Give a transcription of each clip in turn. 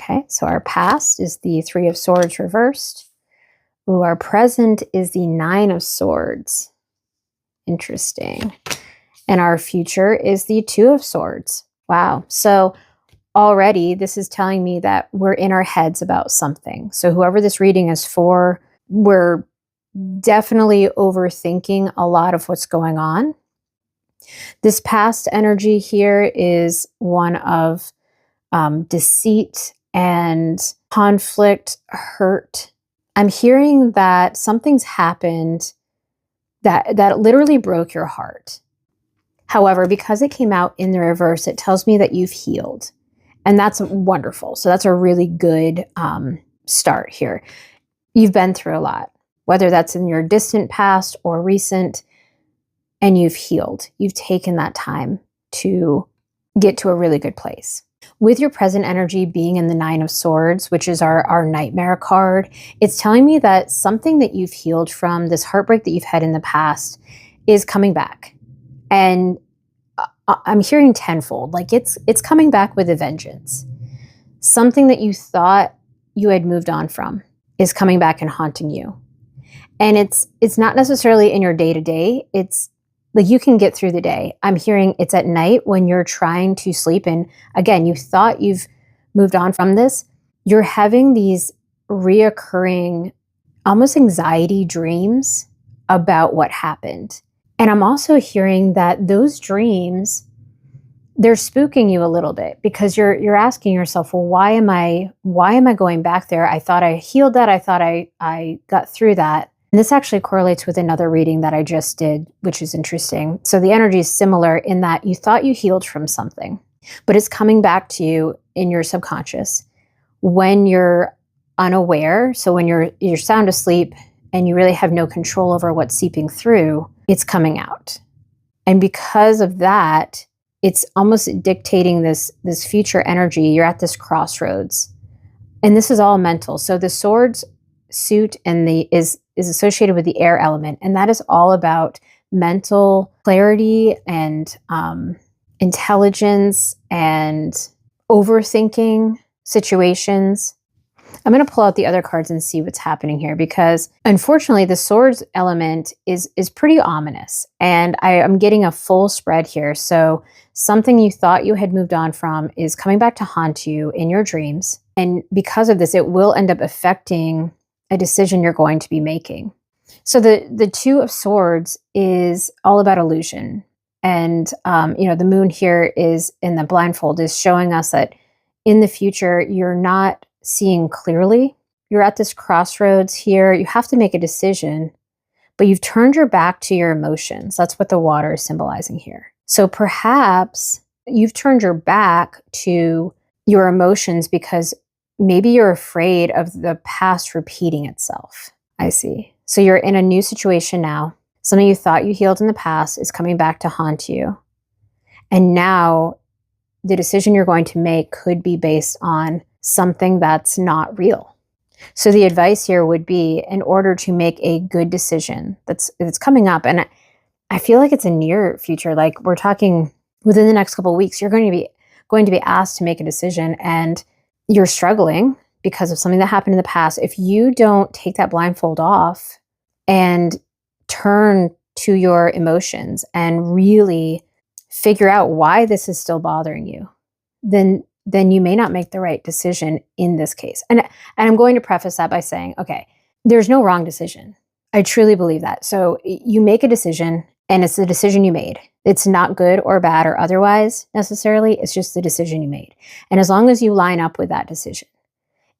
Okay, so our past is the Three of Swords reversed. Ooh, our present is the Nine of Swords. Interesting. And our future is the Two of Swords. Wow. So already this is telling me that we're in our heads about something. So whoever this reading is for, we're definitely overthinking a lot of what's going on. This past energy here is one of deceit and conflict, hurt. I'm hearing that something's happened that literally broke your heart. However, because it came out in the reverse, it tells me that you've healed. And that's wonderful. So that's a really good start here. You've been through a lot, whether that's in your distant past or recent, and you've healed. You've taken that time to get to a really good place. With your present energy being in the Nine of Swords, which is our nightmare card, it's telling me that something that you've healed from, this heartbreak that you've had in the past, is coming back. And I'm hearing tenfold, like it's coming back with a vengeance. Something that you thought you had moved on from is coming back and haunting you. And it's not necessarily in your day-to-day. It's like you can get through the day. I'm hearing it's at night when you're trying to sleep. And again, you thought you've moved on from this. You're having these reoccurring, almost anxiety dreams about what happened. And I'm also hearing that those dreams, they're spooking you a little bit because you're asking yourself, well, why am I going back there? I thought I healed that. I thought I got through that. And this actually correlates with another reading that I just did, which is interesting. So the energy is similar in that you thought you healed from something, but it's coming back to you in your subconscious when you're unaware. So when you're sound asleep and you really have no control over what's seeping through, it's coming out. And because of that, it's almost dictating this future energy. You're at this crossroads. And this is all mental. So the swords suit and is associated with the air element. And that is all about mental clarity and intelligence and overthinking situations. I'm going to pull out the other cards and see what's happening here because unfortunately the swords element is pretty ominous and I'm getting a full spread here. So something you thought you had moved on from is coming back to haunt you in your dreams. And because of this, it will end up affecting a decision you're going to be making. So the Two of Swords is all about illusion. And, the moon here is in the blindfold is showing us that in the future, you're not seeing clearly. You're at this crossroads here. You have to make a decision, but you've turned your back to your emotions. That's what the water is symbolizing here. So perhaps you've turned your back to your emotions because maybe you're afraid of the past repeating itself. I see. So you're in a new situation now. Something you thought you healed in the past is coming back to haunt you. And now the decision you're going to make could be based on something that's not real. So the advice here would be in order to make a good decision that's coming up. And I feel like it's a near future. Like we're talking within the next couple of weeks, you're going to be asked to make a decision and you're struggling because of something that happened in the past. If you don't take that blindfold off and turn to your emotions and really figure out why this is still bothering you, then you may not make the right decision in this case. And I'm going to preface that by saying, okay, there's no wrong decision. I truly believe that. So you make a decision and it's the decision you made. It's not good or bad or otherwise necessarily. It's just the decision you made. And as long as you line up with that decision,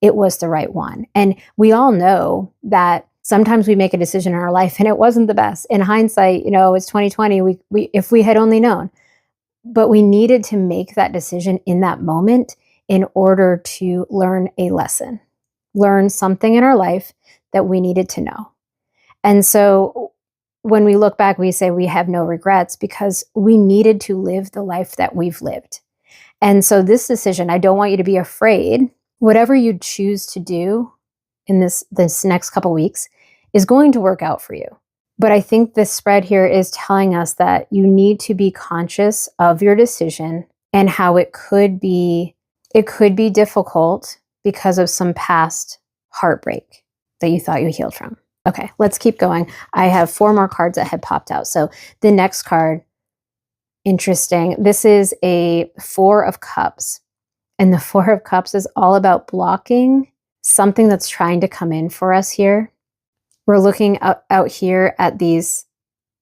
it was the right one. And we all know that sometimes we make a decision in our life and it wasn't the best. In hindsight, it's 2020. We if we had only known. But we needed to make that decision in that moment in order to learn a lesson, learn something in our life that we needed to know. And so when we look back, we say we have no regrets because we needed to live the life that we've lived. And so this decision, I don't want you to be afraid. Whatever you choose to do in this next couple weeks is going to work out for you. But I think this spread here is telling us that you need to be conscious of your decision and how it could be difficult because of some past heartbreak that you thought you healed from. Okay, let's keep going. I have 4 more cards that had popped out. So the next card, interesting. This is a 4 of Cups. And the 4 of Cups is all about blocking something that's trying to come in for us here. We're looking out here at these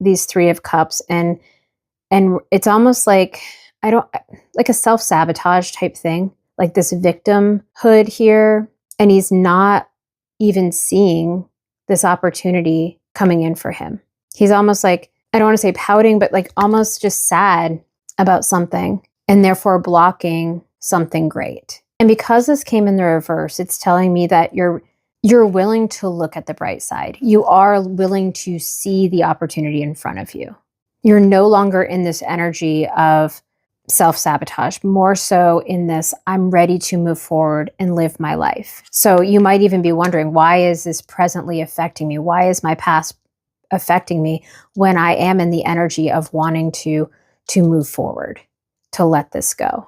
3 of Cups, and it's almost like, like a self-sabotage type thing, like this victimhood here. And he's not even seeing this opportunity coming in for him. He's almost like, I don't want to say pouting, but like almost just sad about something and therefore blocking something great. And because this came in the reverse, it's telling me that you're willing to look at the bright side. You are willing to see the opportunity in front of you. You're no longer in this energy of self-sabotage, more so in this, I'm ready to move forward and live my life. So you might even be wondering, why is this presently affecting me? Why is my past affecting me when I am in the energy of wanting to move forward, to let this go?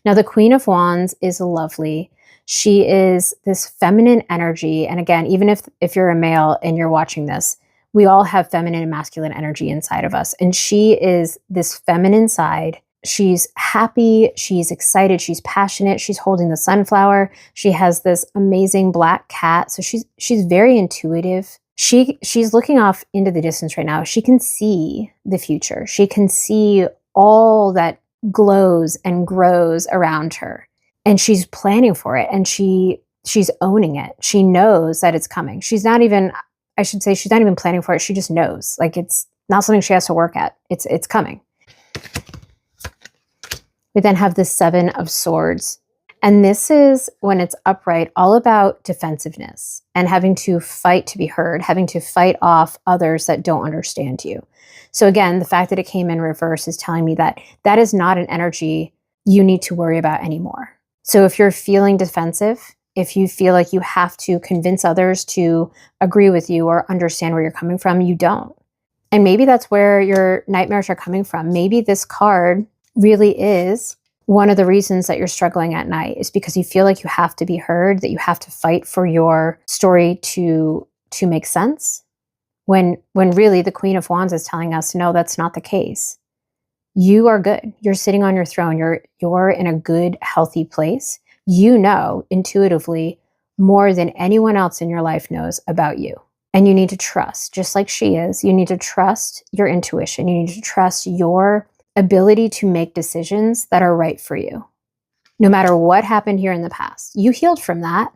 Now, the Queen of Wands is lovely. She is this feminine energy. And again, even if you're a male and you're watching this, we all have feminine and masculine energy inside of us. And she is this feminine side. She's happy. She's excited. She's passionate. She's holding the sunflower. She has this amazing black cat. So she's very intuitive. She's looking off into the distance right now. She can see the future. She can see all that glows and grows around her. And she's planning for it. And she's owning it. She knows that it's coming. She's not even planning for it. She just knows. Like, it's not something she has to work at. It's coming. We then have the 7 of Swords. And this is, when it's upright, all about defensiveness and having to fight to be heard, having to fight off others that don't understand you. So again, the fact that it came in reverse is telling me that that is not an energy you need to worry about anymore. So if you're feeling defensive, if you feel like you have to convince others to agree with you or understand where you're coming from, you don't. And maybe that's where your nightmares are coming from. Maybe this card really is one of the reasons that you're struggling at night, is because you feel like you have to be heard, that you have to fight for your story to make sense. When really the Queen of Wands is telling us, no, that's not the case. You are good. You're sitting on your throne. You're in a good, healthy place. You know intuitively more than anyone else in your life knows about you. And you need to trust, just like she is. You need to trust your intuition. You need to trust your ability to make decisions that are right for you. No matter what happened here in the past, you healed from that,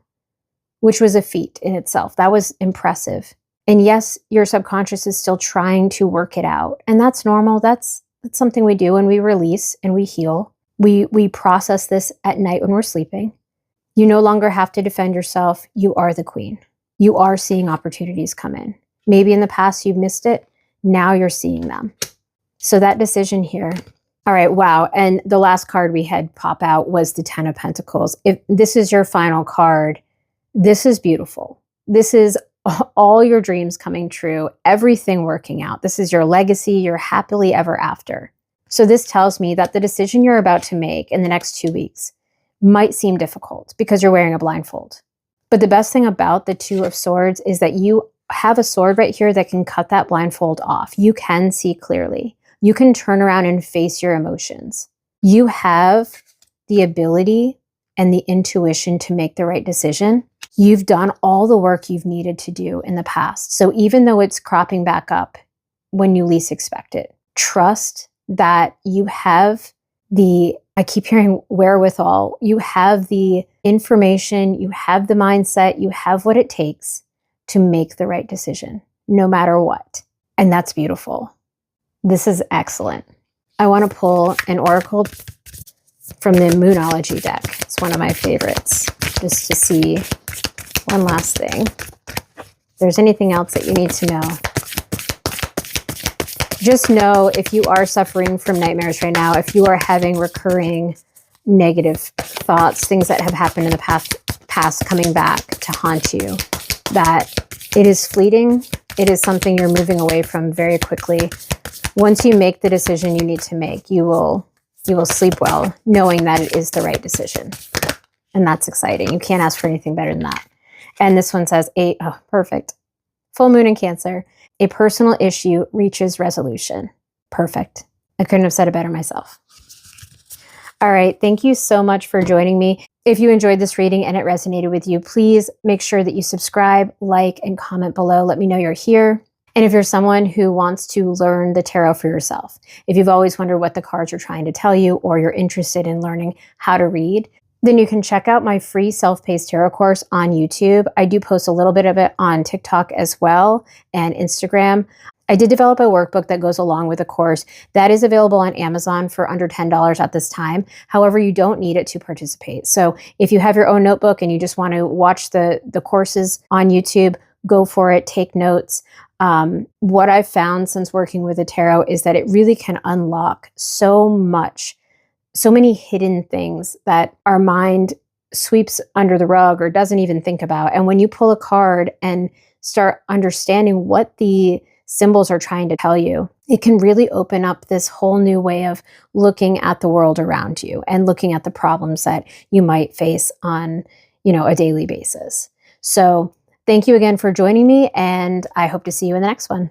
which was a feat in itself. That was impressive. And yes, your subconscious is still trying to work it out. And that's normal. That's something we do when we release and we heal. We process this at night when we're sleeping. You no longer have to defend yourself. You are the queen. You are seeing opportunities come in. Maybe in the past you missed it. Now you're seeing them. So that decision here. All right, wow. And the last card we had pop out was the 10 of Pentacles. If this is your final card, this is beautiful. This is all your dreams coming true, everything working out. This is your legacy, your happily ever after. So this tells me that the decision you're about to make in the next 2 weeks might seem difficult because you're wearing a blindfold. But the best thing about the 2 of Swords is that you have a sword right here that can cut that blindfold off. You can see clearly. You can turn around and face your emotions. You have the ability and the intuition to make the right decision. You've done all the work you've needed to do in the past. So even though it's cropping back up when you least expect it, trust that you have I keep hearing wherewithal, you have the information, you have the mindset, you have what it takes to make the right decision, no matter what. And that's beautiful. This is excellent. I want to pull an oracle from the Moonology deck. It's one of my favorites, just to see one last thing. If there's anything else that you need to know. Just know, if you are suffering from nightmares right now, if you are having recurring negative thoughts, things that have happened in the past coming back to haunt you, that it is fleeting. It is something you're moving away from very quickly. Once you make the decision you need to make, you will sleep well, knowing that it is the right decision. And that's exciting. You can't ask for anything better than that. And this one says, perfect. Full moon in Cancer. A personal issue reaches resolution. Perfect. I couldn't have said it better myself. All right. Thank you so much for joining me. If you enjoyed this reading and it resonated with you, please make sure that you subscribe, like, and comment below. Let me know you're here. And if you're someone who wants to learn the tarot for yourself, if you've always wondered what the cards are trying to tell you, or you're interested in learning how to read, then you can check out my free self-paced tarot course on YouTube. I do post a little bit of it on TikTok as well and Instagram. I did develop a workbook that goes along with the course that is available on Amazon for under $10 at this time. However, you don't need it to participate. So if you have your own notebook and you just want to watch the courses on YouTube, go for it, take notes. What I've found since working with the tarot is that it really can unlock so much, so many hidden things that our mind sweeps under the rug or doesn't even think about. And when you pull a card and start understanding what the symbols are trying to tell you, it can really open up this whole new way of looking at the world around you and looking at the problems that you might face on, a daily basis. So thank you again for joining me, and I hope to see you in the next one.